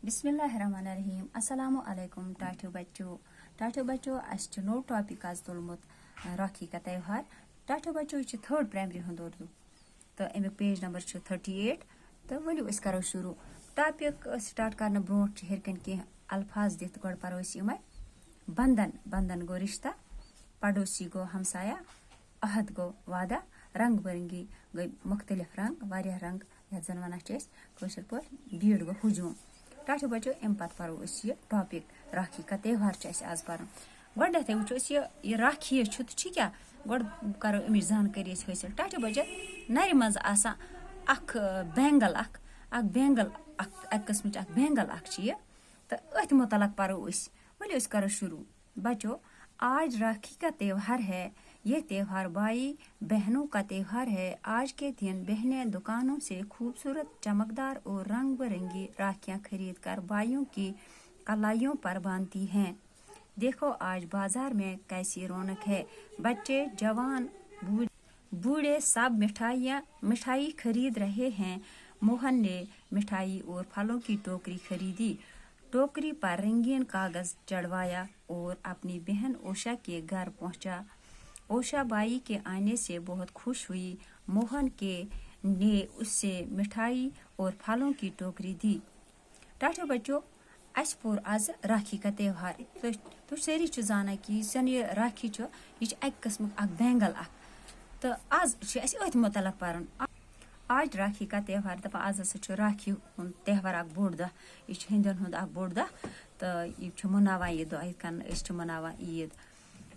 बिस्मिल्लाहिर्रहमानिर्रहीम अस्सलामु अलैकुम टाठियो बच्चो अस नो टॉपिक आज तुलमुत राखी का त्यौहार टाठियो बच्चो थर्ड प्राइमरी हुंद उर्दू तो अमिक पेज नंबर 38 तो वलियो अस करो शुरू टॉपिक स्टार्ट करने ब्रोट हेरकन के अल्फाज दित गड परो यमे बंधन गो रिश्ता पड़ोसी गो हमसाया अहद गो वादा रंग बिरंगी गई मुख्तलिफ रंग वारिया रंग यत जन वनान कशर पे भीड़ गो हुजूम टाठियो बच्चो अम पत परो ये टॉपिक राखी का त्यौहार आज पर गडे वो ये राखी क्या गड करो अमिच जानकारी हासिल टाठियो बच्चो नर मज बैंगल किस्म बैंगल तो अथ मुतलक परो वलियो करो शुरू बच्चो आज राखी का त्यौहार है। ये त्यौहार भाई बहनों का त्यौहार है। आज के दिन बहनें दुकानों से खूबसूरत चमकदार और रंग बिरंगी राखियां खरीद कर भाइयों की कलाइयों पर बांधती हैं। देखो आज बाजार में कैसी रौनक है। बच्चे जवान बूढ़े सब मिठाई खरीद रहे हैं। मोहन ने मिठाई और फलों की टोकरी खरीदी। टोकरी पर रंगीन कागज चढ़वाया और अपनी बहन ओशा के घर पहुंचा। ओशा बाई के आने से बहुत खुश हुई। मोहन ने उससे मिठाई और फलों की टोकरी दी। टाठियो बच्चों अस पोर आज राखी का त्यौहार तो सारी जाना कि ये राखी यह किस्म बैंगल तो आज अथ मुतलक पर आज राखी का त्यौहार दपा आज हसा राखी त्यौहार बोड़ दह यह हिंदन हुंद बोड़ दह तो यह मनावान यह दह मनावान ईद।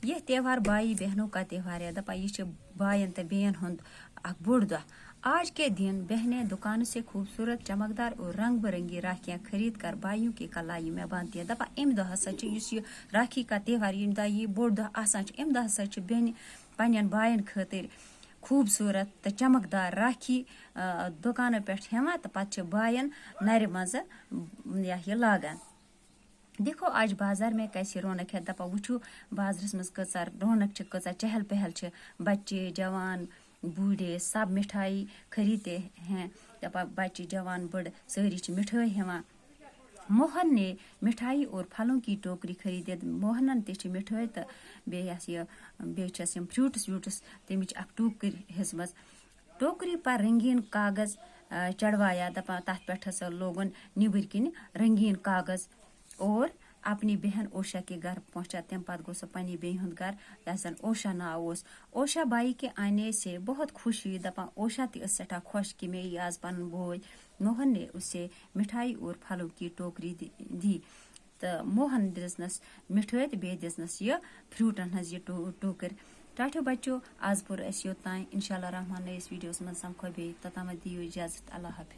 यह त्यौहार भाई बहनों का त्यौहार है दपा यह बायन तो बेन हुंद बोड़ दह। आज के दिन बहनें दुकान से खूबसूरत चमकदार और रंग बिरंगी राखियां खरीद कर भाइयों की कलाई में बांधती है दपा अम दह हसा राखी का त्यौहार यम दह यह बोड़ दह आसान अम दह हसा बहन पन्न बायन खातिर खूबसूरत तो चमकदार राखी दुकान पे हेवान तो पत बायन नर मज यह लागान। देखो आज बाजार में कैसी रौनक है दपा वो बाजारस मज कचा रौनक कचा चहल पहल बच्चे जवान बूढ़े सब मिठाई खरीदते हैं दपा बच्चे जवान बड़ सारी मिठाई हेवान। मोहन ने मिठाई और फलों की टोकरी खरीदे। मोहनन ते मिठाई तो बेस फ्रूट्स तमिच टोकरी हेजमज टोकरी पर रंगीन कागज चढ़वाया दपा तथ पे लोगन निबर किन रंगीन कागज और अपनी बहन ओशा के घर पहुंचा। तम पत गो सह पन्नी बेन हुंद घर यस ओशा नाव ओशा बाई के आने से बहुत खुश हुई दपा ओशा सठा खुश कि मे आज पन बोय। मोहन ने उसे मिठाई और फलों की टोकरी दी तो मोहन दिसनस मिठाई तो बे दिसनस यह फ्रूटन हज यह टोकर। टाठियो बच्चो आज पुर योतान इंशाल्लाह रहमान इस वीडियोस में समखो बे तोतम दियो इजाजत अल्लाह हाफिज।